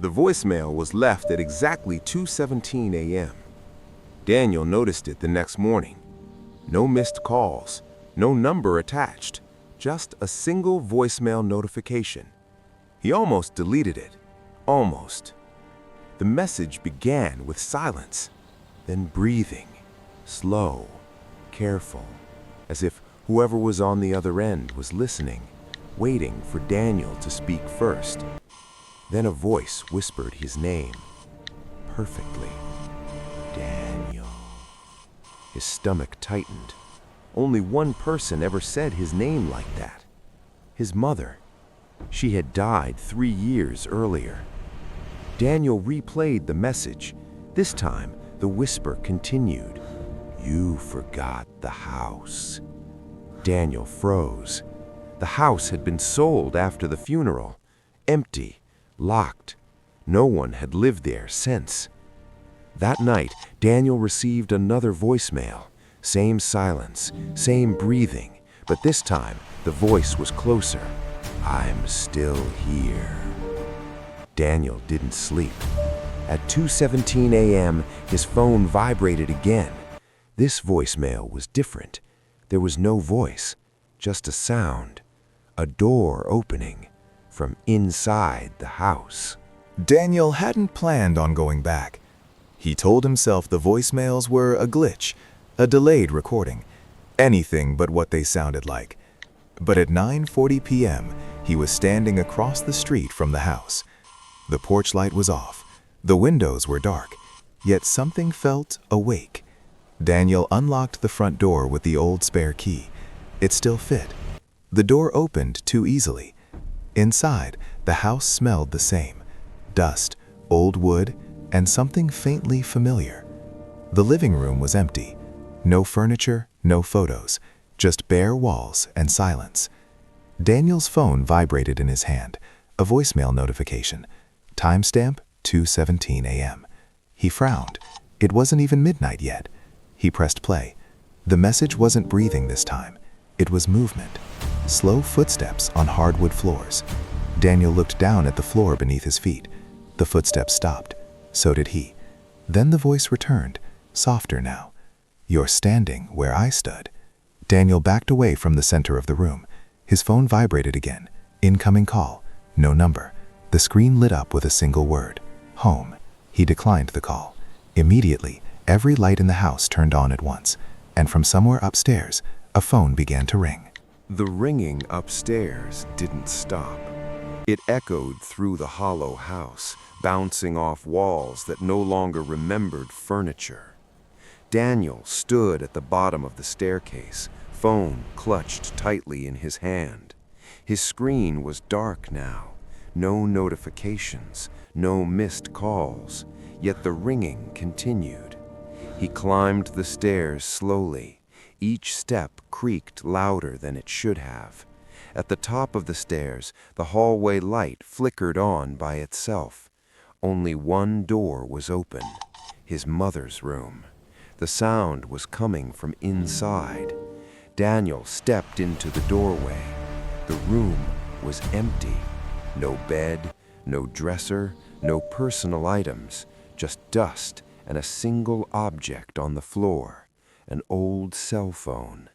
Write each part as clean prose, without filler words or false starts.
The voicemail was left at exactly 2:17 a.m. Daniel noticed it the next morning. No missed calls, no number attached, just a single voicemail notification. He almost deleted it. Almost. The message began with silence, then breathing, slow, careful, as if whoever was on the other end was listening, waiting for Daniel to speak first. Then a voice whispered his name, perfectly. Daniel. His stomach tightened. Only one person ever said his name like that. His mother. She had died 3 years earlier. Daniel replayed the message. This time, the whisper continued. You forgot the house. Daniel froze. The house had been sold after the funeral. Empty, locked. No one had lived there since. That night, Daniel received another voicemail. Same silence, same breathing, but this time, the voice was closer. I'm still here. Daniel didn't sleep. At 2:17 a.m., his phone vibrated again. This voicemail was different. There was no voice, just a sound. A door opening from inside the house. Daniel hadn't planned on going back. He told himself the voicemails were a glitch, a delayed recording, anything but what they sounded like. But at 9:40 p.m., he was standing across the street from the house. The porch light was off. The windows were dark, yet something felt awake. Daniel unlocked the front door with the old spare key. It still fit. The door opened too easily. Inside, the house smelled the same. Dust, old wood, and something faintly familiar. The living room was empty. No furniture, no photos, just bare walls and silence. Daniel's phone vibrated in his hand, a voicemail notification. Timestamp 2:17 a.m. He frowned. It wasn't even midnight yet. He pressed play. The message wasn't breathing this time. It was movement. Slow footsteps on hardwood floors. Daniel looked down at the floor beneath his feet. The footsteps stopped. So did he. Then the voice returned, softer now. You're standing where I stood. Daniel backed away from the center of the room. His phone vibrated again. Incoming call. No number. The screen lit up with a single word. Home. He declined the call. Immediately, every light in the house turned on at once, and from somewhere upstairs, a phone began to ring. The ringing upstairs didn't stop. It echoed through the hollow house, bouncing off walls that no longer remembered furniture. Daniel stood at the bottom of the staircase, phone clutched tightly in his hand. His screen was dark now. No notifications, no missed calls, yet the ringing continued. He climbed the stairs slowly. Each step creaked louder than it should have. At the top of the stairs, the hallway light flickered on by itself. Only one door was open, his mother's room. The sound was coming from inside. Daniel stepped into the doorway. The room was empty. No bed, no dresser, no personal items, just dust and a single object on the floor, an old cell phone.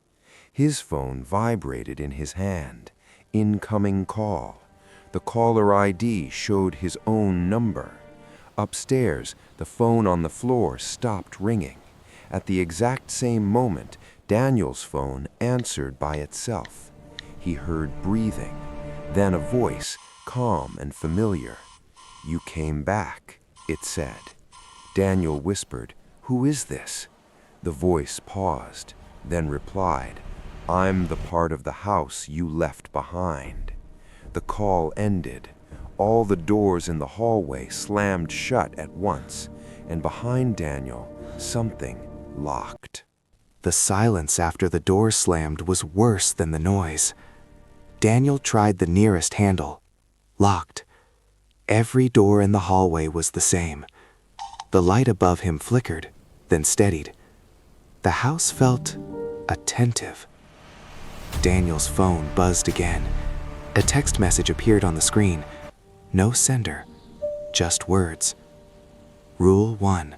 His phone vibrated in his hand. Incoming call. The caller ID showed his own number. Upstairs, the phone on the floor stopped ringing. At the exact same moment, Daniel's phone answered by itself. He heard breathing, then a voice, calm and familiar. You came back, it said. Daniel whispered, Who is this? The voice paused, then replied, I'm the part of the house you left behind. The call ended. All the doors in the hallway slammed shut at once, and behind Daniel, something locked. The silence after the door slammed was worse than the noise. Daniel tried the nearest handle. Locked. Every door in the hallway was the same. The light above him flickered, then steadied. The house felt attentive. Daniel's phone buzzed again. A text message appeared on the screen. No sender, just words. Rule 1.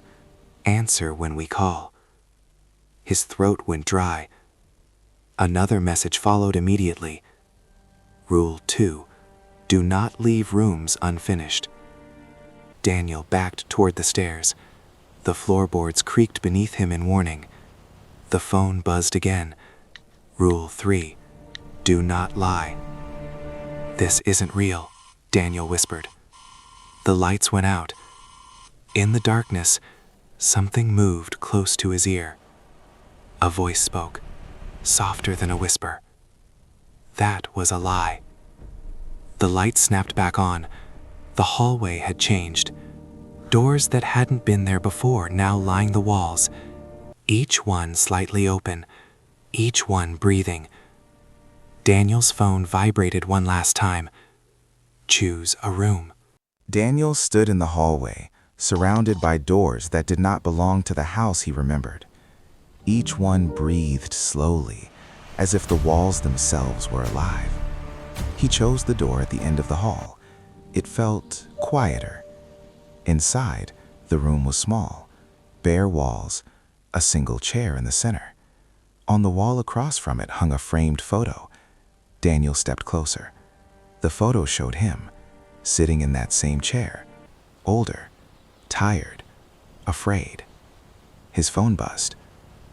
Answer when we call. His throat went dry. Another message followed immediately. Rule 2. Do not leave rooms unfinished. Daniel backed toward the stairs. The floorboards creaked beneath him in warning. The phone buzzed again. Rule 3. Do not lie. This isn't real, Daniel whispered. The lights went out. In the darkness, something moved close to his ear. A voice spoke, softer than a whisper. That was a lie. The light snapped back on. The hallway had changed. Doors that hadn't been there before now lined the walls, each one slightly open, each one breathing. Daniel's phone vibrated one last time. Choose a room. Daniel stood in the hallway, surrounded by doors that did not belong to the house he remembered. Each one breathed slowly, as if the walls themselves were alive. He chose the door at the end of the hall. It felt quieter. Inside, the room was small, bare walls, a single chair in the center. On the wall across from it hung a framed photo. Daniel stepped closer. The photo showed him, sitting in that same chair, older, tired, afraid. His phone buzzed.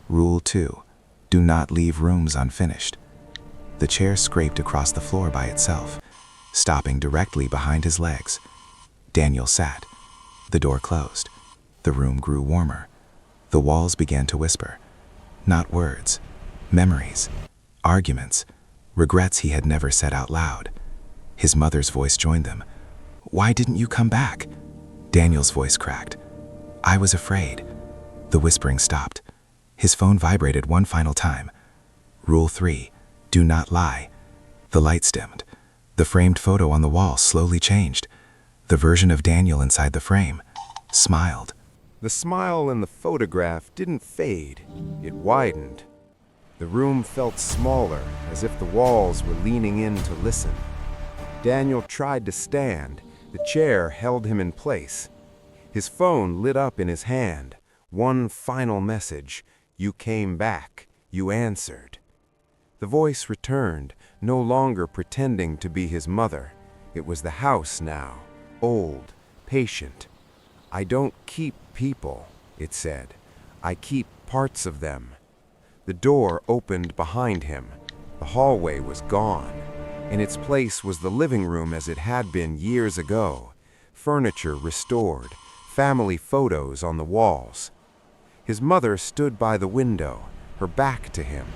Rule 2. Do not leave rooms unfinished. The chair scraped across the floor by itself, stopping directly behind his legs. Daniel sat. The door closed. The room grew warmer. The walls began to whisper. Not words, memories, arguments, regrets he had never said out loud. His mother's voice joined them. Why didn't you come back? Daniel's voice cracked. I was afraid. The whispering stopped. His phone vibrated one final time. Rule 3. Do not lie. The lights dimmed. The framed photo on the wall slowly changed. The version of Daniel inside the frame smiled. The smile in the photograph didn't fade. It widened. The room felt smaller, as if the walls were leaning in to listen. Daniel tried to stand. The chair held him in place. His phone lit up in his hand. One final message. You came back. You answered. The voice returned, no longer pretending to be his mother. It was the house now, old, patient. I don't keep people, it said. I keep parts of them. The door opened behind him. The hallway was gone. In its place was the living room as it had been years ago. Furniture restored, family photos on the walls. His mother stood by the window, her back to him.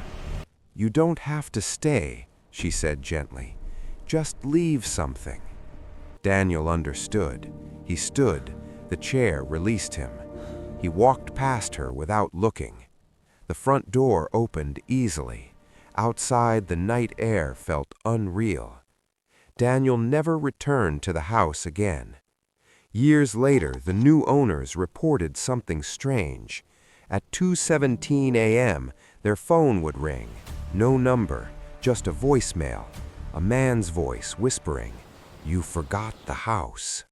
You don't have to stay, she said gently. Just leave something. Daniel understood. He stood. The chair released him. He walked past her without looking. The front door opened easily. Outside, the night air felt unreal. Daniel never returned to the house again. Years later, the new owners reported something strange. At 2:17 a.m., their phone would ring. No number, just a voicemail. A man's voice whispering, "You forgot the house."